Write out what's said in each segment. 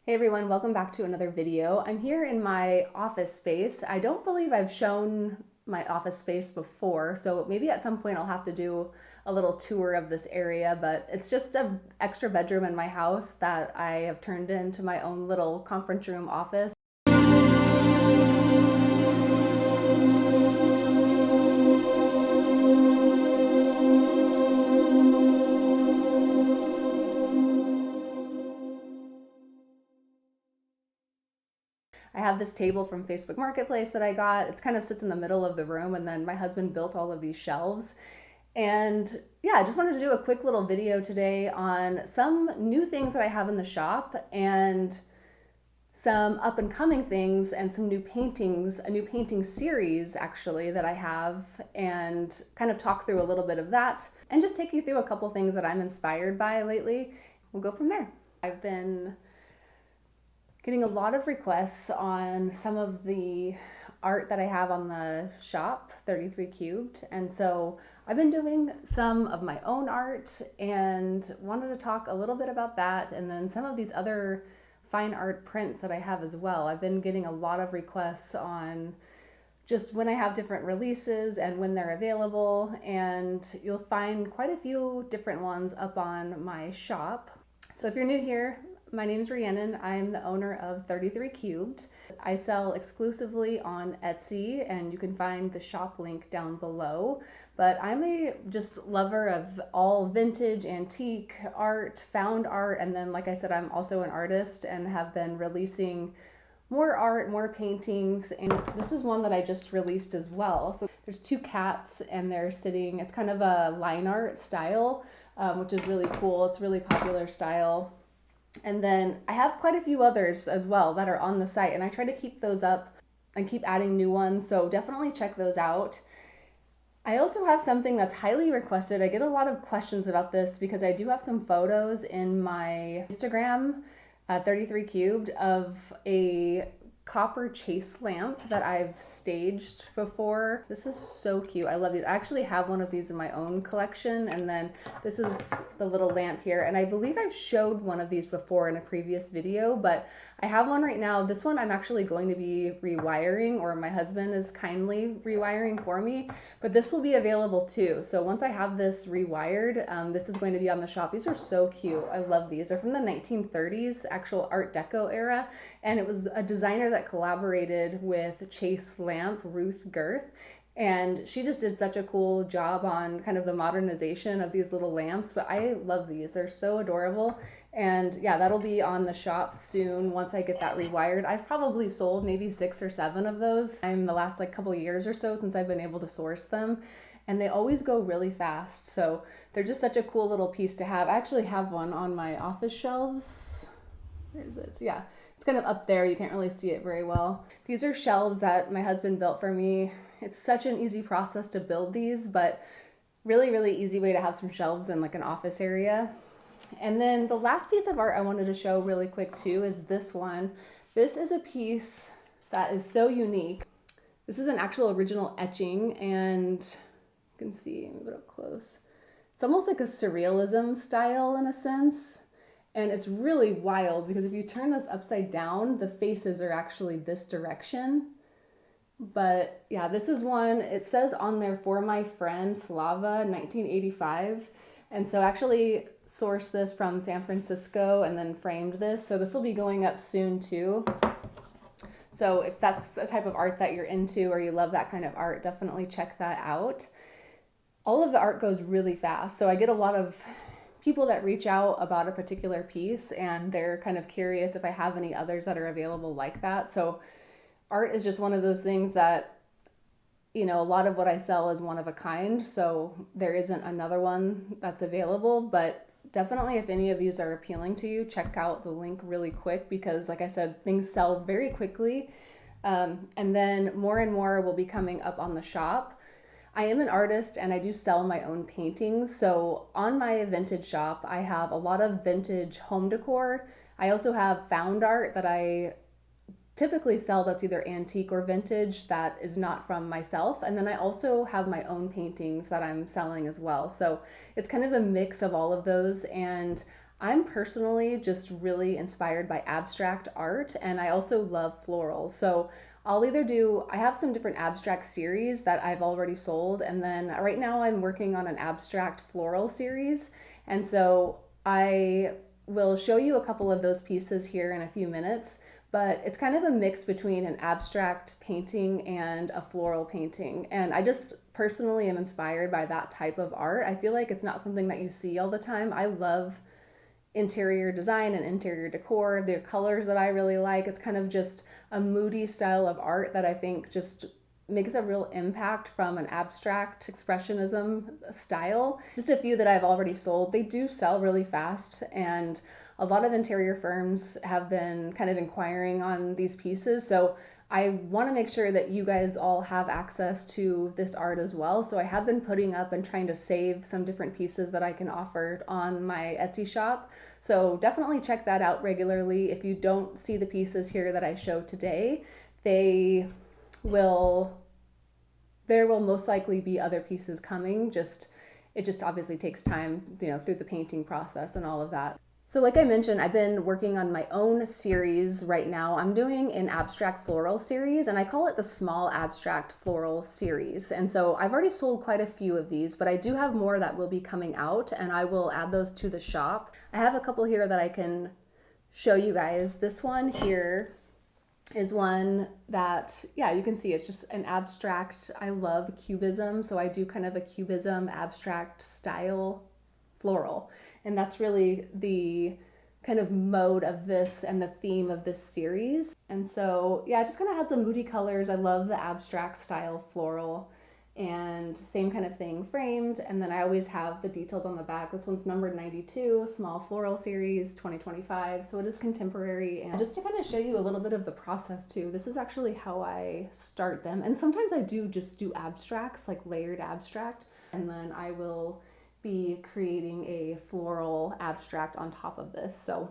Hey everyone, welcome back to another video. I'm here in my office space. I don't believe I've shown my office space before, so maybe at some point I'll have to do a little tour of this area, but it's just an extra bedroom in my house that I have turned into my own little conference room office. I have this table from Facebook Marketplace that I got. It kind of sits in the middle of the room, and then my husband built all of these shelves. And yeah, I just wanted to do a quick little video today on some new things that I have in the shop and some up and coming things and some new paintings, a new painting series actually that I have, and kind of talk through a little bit of that and just take you through a couple things that I'm inspired by lately. We'll go from there. I've been getting a lot of requests on some of the art that I have on the shop, 33cubed. And so I've been doing some of my own art and wanted to talk a little bit about that, and then some of these other fine art prints that I have as well. I've been getting a lot of requests on just when I have different releases and when they're available, and you'll find quite a few different ones up on my shop. So if you're new here, my name is Rhiannon. I'm the owner of 33cubed. I sell exclusively on Etsy, and you can find the shop link down below. But I'm a just lover of all vintage, antique art, found art, and then like I said, I'm also an artist and have been releasing more art, more paintings, and this is one that I just released as well. So there's two cats and they're sitting, it's kind of a line art style, which is really cool. It's a really popular style. And then I have quite a few others as well that are on the site, and I try to keep those up and keep adding new ones, so definitely check those out. I also have something that's highly requested. I get a lot of questions about this because I do have some photos in my Instagram, 33cubed, of a copper chase lamp that I've staged before. This is so cute. I love these. I actually have one of these in my own collection, and then this is the little lamp here, and I believe I've showed one of these before in a previous video, but I have one right now. This one I'm actually going to be rewiring, or my husband is kindly rewiring for me, but this will be available too. So once I have this rewired, this is going to be on the shop. These are so cute. I love these. They're from the 1930s, actual Art Deco era, and it was a designer that collaborated with Chase Lamp, Ruth Girth, and she just did such a cool job on kind of the modernization of these little lamps. But I love these. They're so adorable. And yeah, that'll be on the shop soon once I get that rewired. I've probably sold maybe 6 or 7 of those in the last couple years or so since I've been able to source them, and they always go really fast. So they're just such a cool little piece to have. I actually have one on my office shelves. Where is it? Yeah, it's kind of up there. You can't really see it very well. These are shelves that my husband built for me. It's such an easy process to build these, but really easy way to have some shelves in like an office area. And then the last piece of art I wanted to show really quick too is this one. This is a piece that is so unique. This is an actual original etching, and you can see, move it up close. It's almost like a surrealism style in a sense. And it's really wild because if you turn this upside down, the faces are actually this direction. But yeah, this is one, it says on there, for my friend Slava, 1985. And so actually sourced this from San Francisco and then framed this. So this will be going up soon too. So if that's a type of art that you're into or you love that kind of art, definitely check that out. All of the art goes really fast. So I get a lot of people that reach out about a particular piece and they're kind of curious if I have any others that are available like that. So art is just one of those things that, you know, a lot of what I sell is one of a kind, so there isn't another one that's available. But definitely if any of these are appealing to you, check out the link really quick because like I said, things sell very quickly. And then more and more will be coming up on the shop. I am an artist and I do sell my own paintings. So on my vintage shop, I have a lot of vintage home decor. I also have found art that I typically sell that's either antique or vintage that is not from myself. And then I also have my own paintings that I'm selling as well. So it's kind of a mix of all of those. And I'm personally just really inspired by abstract art, and I also love florals. So I'll either do, I have some different abstract series that I've already sold, and then right now I'm working on an abstract floral series. And so I will show you a couple of those pieces here in a few minutes, but it's kind of a mix between an abstract painting and a floral painting. And I just personally am inspired by that type of art. I feel like it's not something that you see all the time. I love interior design and interior decor. They're colors that I really like. It's kind of just a moody style of art that I think just makes a real impact from an abstract expressionism style. Just a few that I've already sold. They do sell really fast, and a lot of interior firms have been kind of inquiring on these pieces. So I want to make sure that you guys all have access to this art as well. So I have been putting up and trying to save some different pieces that I can offer on my Etsy shop. So definitely check that out regularly. If you don't see the pieces here that I show today, there will most likely be other pieces coming. It just obviously takes time, through the painting process and all of that. So like I mentioned, I've been working on my own series right now. I'm doing an abstract floral series, and I call it the small abstract floral series. And so I've already sold quite a few of these, but I do have more that will be coming out, and I will add those to the shop. I have a couple here that I can show you guys. This one here is one that, yeah, you can see it's just an abstract. I love cubism, so I do kind of a cubism abstract style floral. And that's really the kind of mode of this and the theme of this series. And so, yeah, it just kind of has the moody colors. I love the abstract style floral, and same kind of thing framed. And then I always have the details on the back. This one's numbered 92, small floral series 2025. So it is contemporary. And just to kind of show you a little bit of the process too, this is actually how I start them. And sometimes I do just do abstracts, like layered abstract, and then I will be creating a floral abstract on top of this. So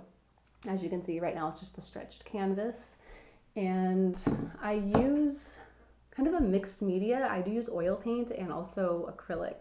as you can see right now, it's just a stretched canvas, and I use kind of a mixed media. I do use oil paint and also acrylic.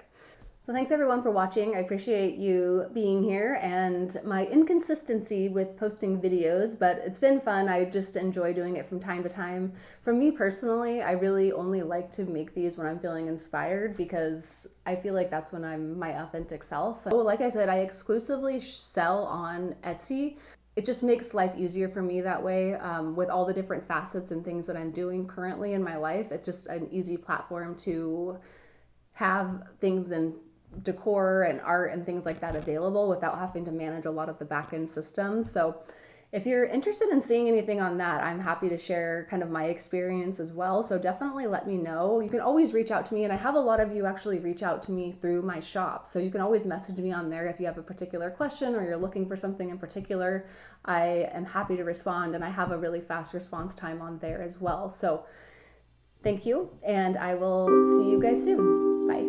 So thanks everyone for watching. I appreciate you being here and my inconsistency with posting videos, but it's been fun. I just enjoy doing it from time to time. For me personally, I really only like to make these when I'm feeling inspired, because I feel like that's when I'm my authentic self. So like I said, I exclusively sell on Etsy. It just makes life easier for me that way. With all the different facets and things that I'm doing currently in my life, it's just an easy platform to have things in decor and art and things like that available without having to manage a lot of the back-end systems. So if you're interested in seeing anything on that, I'm happy to share kind of my experience as well. So definitely let me know. You can always reach out to me, and I have a lot of you actually reach out to me through my shop. So you can always message me on there if you have a particular question or you're looking for something in particular. I am happy to respond, and I have a really fast response time on there as well. So thank you, and I will see you guys soon. Bye.